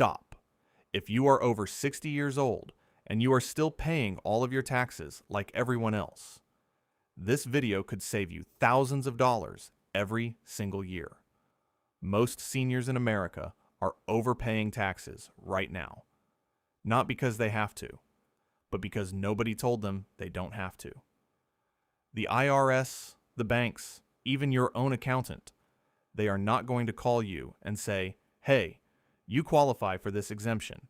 stop. If you are over 60 years old and you are still paying all of your taxes like everyone else, this video could save you thousands of dollars every single year. Most seniors in America are overpaying taxes right now. Not because they have to, but because nobody told them they don't have to. The IRS, the banks, even your own accountant, they are not going to call you and say, hey, you qualify for this exemption.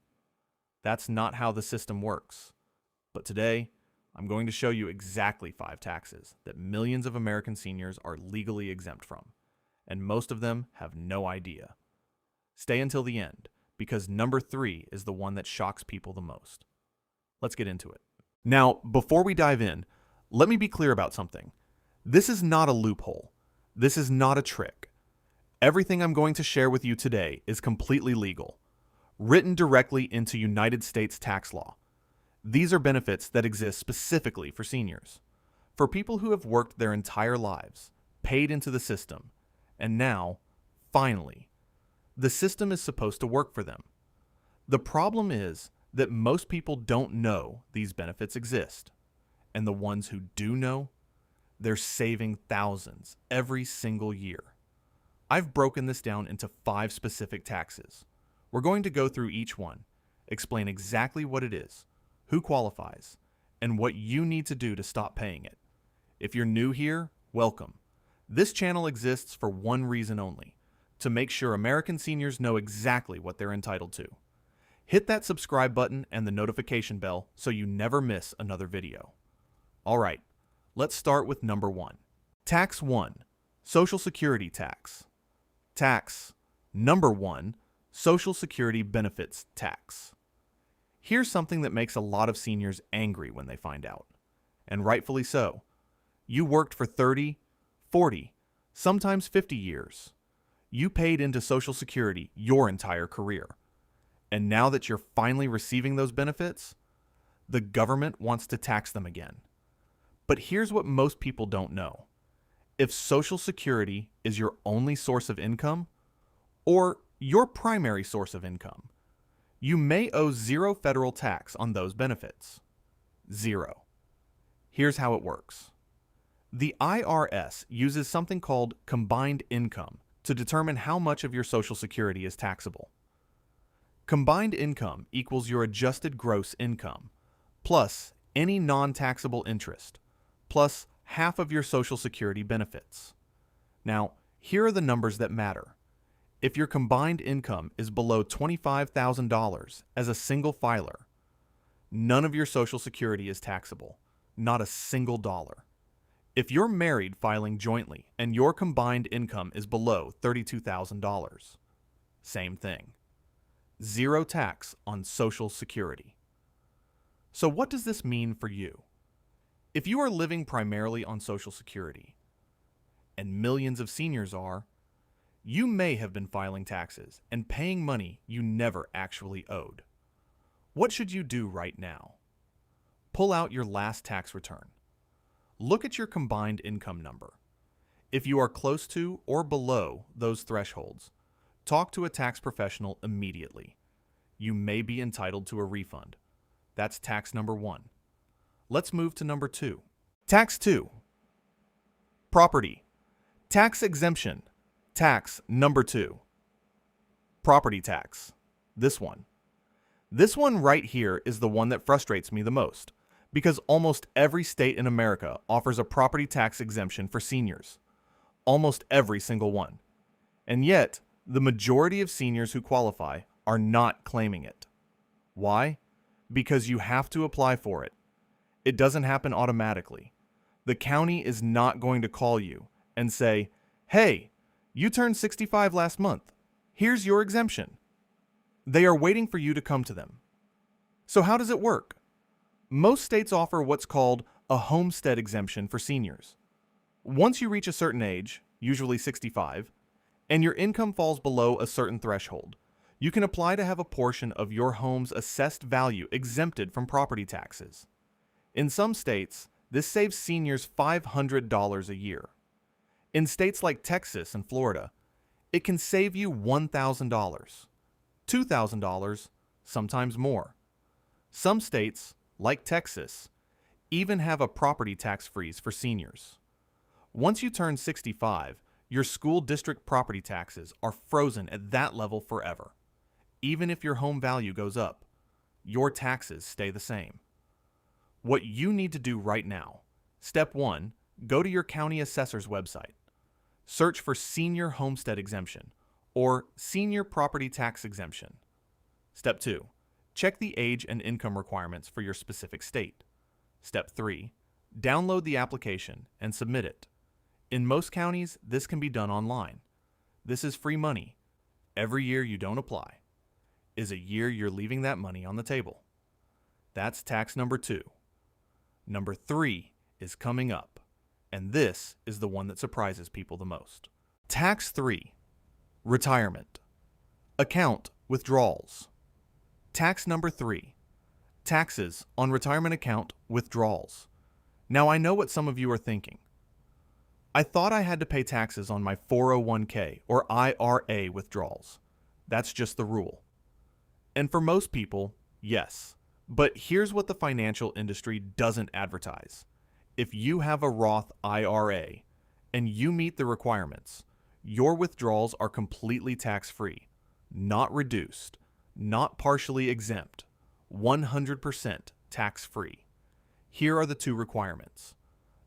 That's not how the system works. But today, I'm going to show you exactly 5 taxes that millions of American seniors are legally exempt from, and most of them have no idea. Stay until the end, because number 3 is the one that shocks people the most. Let's get into it. Now, before we dive in, let me be clear about something. This is not a loophole. This is not a trick. Everything I'm going to share with you today is completely legal, written directly into United States tax law. These are benefits that exist specifically for seniors, for people who have worked their entire lives, paid into the system, and now, finally, the system is supposed to work for them. The problem is that most people don't know these benefits exist, and the ones who do know, they're saving thousands every single year. I've broken this down into 5 specific taxes. We're going to go through each one, explain exactly what it is, who qualifies, and what you need to do to stop paying it. If you're new here, welcome. This channel exists for one reason only, to make sure American seniors know exactly what they're entitled to. Hit that subscribe button and the notification bell so you never miss another video. All right, let's start with number 1. Tax 1, Social Security tax. Tax number 1, Social Security benefits tax. Here's something that makes a lot of seniors angry when they find out, and rightfully so. You worked for 30, 40, sometimes 50 years. You paid into Social Security your entire career. And now that you're finally receiving those benefits, the government wants to tax them again. But here's what most people don't know. If Social Security is your only source of income, or your primary source of income, you may owe 0 federal tax on those benefits. 0. Here's how it works. The IRS uses something called combined income to determine how much of your Social Security is taxable. Combined income equals your adjusted gross income, plus any non-taxable interest, plus half of your Social Security benefits. Now, here are the numbers that matter. If your combined income is below $25,000 as a single filer, none of your Social Security is taxable, not a single dollar. If you're married filing jointly and your combined income is below $32,000, same thing. 0 tax on Social Security. So what does this mean for you? If you are living primarily on Social Security, and millions of seniors are, you may have been filing taxes and paying money you never actually owed. What should you do right now? Pull out your last tax return. Look at your combined income number. If you are close to or below those thresholds, talk to a tax professional immediately. You may be entitled to a refund. That's tax number 1. Let's move to number 2. Tax 2. Property. Tax exemption. Tax number 2. Property tax. This one. This one right here is the one that frustrates me the most, because almost every state in America offers a property tax exemption for seniors. Almost every single one. And yet, the majority of seniors who qualify are not claiming it. Why? Because you have to apply for it. It doesn't happen automatically. The county is not going to call you and say, hey, you turned 65 last month. Here's your exemption. They are waiting for you to come to them. So how does it work? Most states offer what's called a homestead exemption for seniors. Once you reach a certain age, usually 65, and your income falls below a certain threshold, you can apply to have a portion of your home's assessed value exempted from property taxes. In some states, this saves seniors $500 a year. In states like Texas and Florida, it can save you $1,000, $2,000, sometimes more. Some states, like Texas, even have a property tax freeze for seniors. Once you turn 65, your school district property taxes are frozen at that level forever. Even if your home value goes up, your taxes stay the same. What you need to do right now: Step 1, go to your county assessor's website. Search for Senior Homestead Exemption or Senior Property Tax Exemption. Step 2, check the age and income requirements for your specific state. Step 3, download the application and submit it. In most counties, this can be done online. This is free money. Every year you don't apply is a year you're leaving that money on the table. That's tax number 2. Number 3 is coming up, and this is the one that surprises people the most. Tax 3, retirement. Account withdrawals. Tax number 3, taxes on retirement account withdrawals. Now I know what some of you are thinking. I thought I had to pay taxes on my 401k or IRA withdrawals. That's just the rule. And for most people, yes. But here's what the financial industry doesn't advertise. If you have a Roth IRA and you meet the requirements, your withdrawals are completely tax-free, not reduced, not partially exempt, 100% tax-free. Here are the 2 requirements.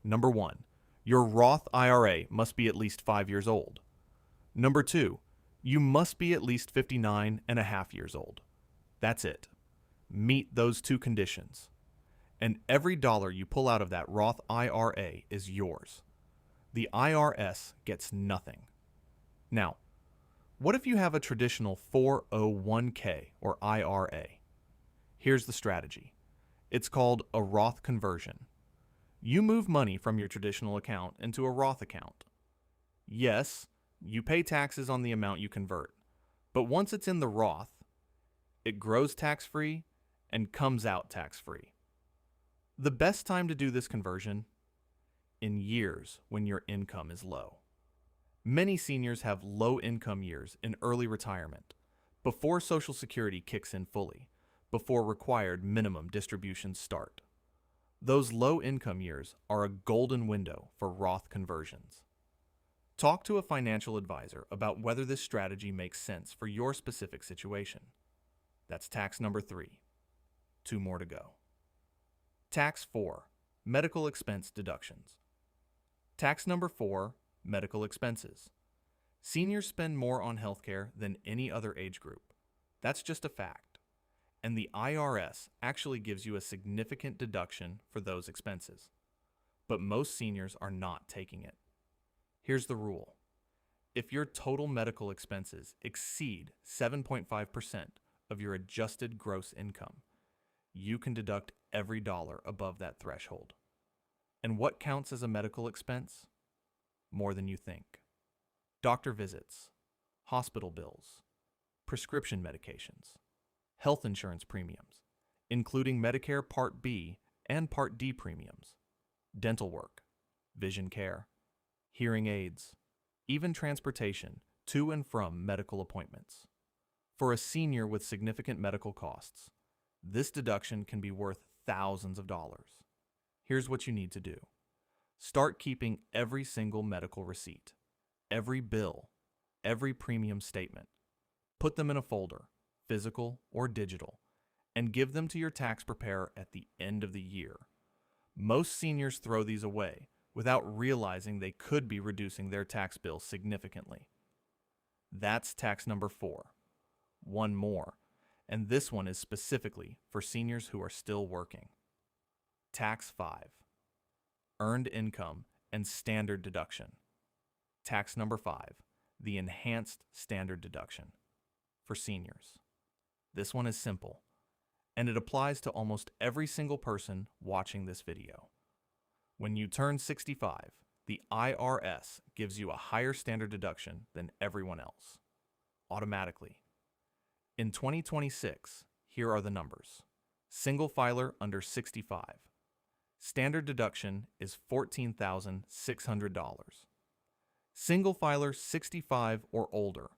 Number 1, your Roth IRA must be at least 5 years old. Number 2, you must be at least 59 and a half years old. That's it. Meet those 2 conditions, and every dollar you pull out of that Roth IRA is yours. The IRS gets nothing. Now, what if you have a traditional 401k or IRA? Here's the strategy. It's called a Roth conversion. You move money from your traditional account into a Roth account. Yes, you pay taxes on the amount you convert, but once it's in the Roth, it grows tax-free and comes out tax-free. The best time to do this conversion? In years when your income is low. Many seniors have low income years in early retirement, before Social Security kicks in fully, before required minimum distributions start. Those low income years are a golden window for Roth conversions. Talk to a financial advisor about whether this strategy makes sense for your specific situation. That's tax number 3. 2 more to go. Tax 4, medical expense deductions. Tax number 4, medical expenses. Seniors spend more on healthcare than any other age group. That's just a fact. And the IRS actually gives you a significant deduction for those expenses. But most seniors are not taking it. Here's the rule. If your total medical expenses exceed 7.5% of your adjusted gross income, you can deduct every dollar above that threshold. And what counts as a medical expense? More than you think. Doctor visits, hospital bills, prescription medications, health insurance premiums, including Medicare Part B and Part D premiums, dental work, vision care, hearing aids, even transportation to and from medical appointments. For a senior with significant medical costs, this deduction can be worth thousands of dollars. Here's what you need to do. Start keeping every single medical receipt, every bill, every premium statement. Put them in a folder, physical or digital, and give them to your tax preparer at the end of the year. Most seniors throw these away without realizing they could be reducing their tax bill significantly. That's tax number 4. One more, and this one is specifically for seniors who are still working. Tax 5. Earned income and standard deduction. Tax number 5, the enhanced standard deduction for seniors. This one is simple, and it applies to almost every single person watching this video. When you turn 65, the IRS gives you a higher standard deduction than everyone else, automatically. In 2026, here are the numbers. Single filer under 65. Standard deduction is $14,600. Single filer 65 or older.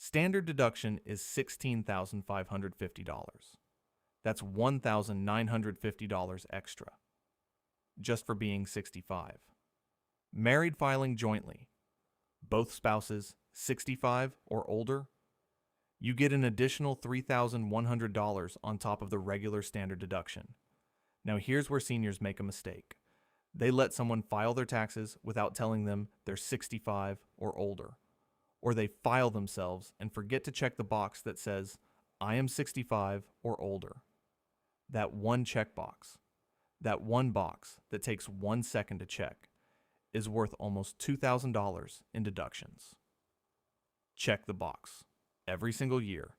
Standard deduction is $16,550. That's $1,950 extra, just for being 65. Married filing jointly, both spouses 65 or older, you get an additional $3,100 on top of the regular standard deduction. Now here's where seniors make a mistake. They let someone file their taxes without telling them they're 65 or older. Or they file themselves and forget to check the box that says, I am 65 or older. That one checkbox, that one box that takes 1 second to check, is worth almost $2,000 in deductions. Check the box every single year.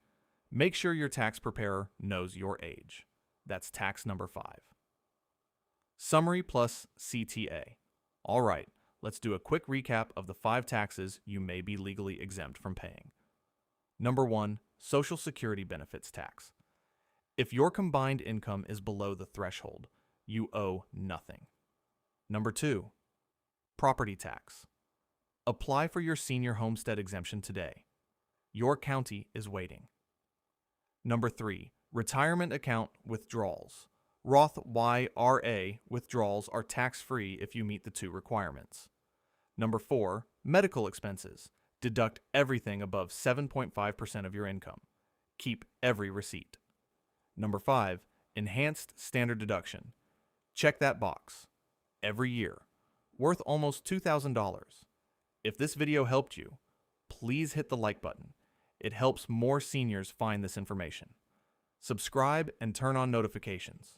Make sure your tax preparer knows your age. That's tax number 5. Summary plus CTA. All right, let's do a quick recap of the 5 taxes you may be legally exempt from paying. Number 1, Social Security benefits tax. If your combined income is below the threshold, you owe nothing. Number 2, property tax. Apply for your senior homestead exemption today. Your county is waiting. Number 3, retirement account withdrawals. Roth IRA withdrawals are tax-free if you meet the 2 requirements. Number 4, medical expenses. Deduct everything above 7.5% of your income. Keep every receipt. Number 5, enhanced standard deduction. Check that box every year, worth almost $2,000. If this video helped you, please hit the like button. It helps more seniors find this information. Subscribe and turn on notifications,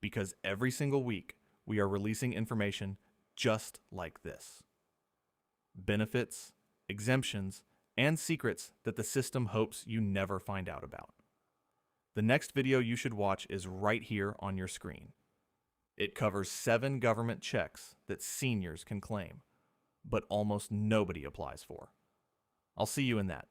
because every single week we are releasing information just like this. Benefits, exemptions, and secrets that the system hopes you never find out about. The next video you should watch is right here on your screen. It covers 7 government checks that seniors can claim, but almost nobody applies for. I'll see you in that.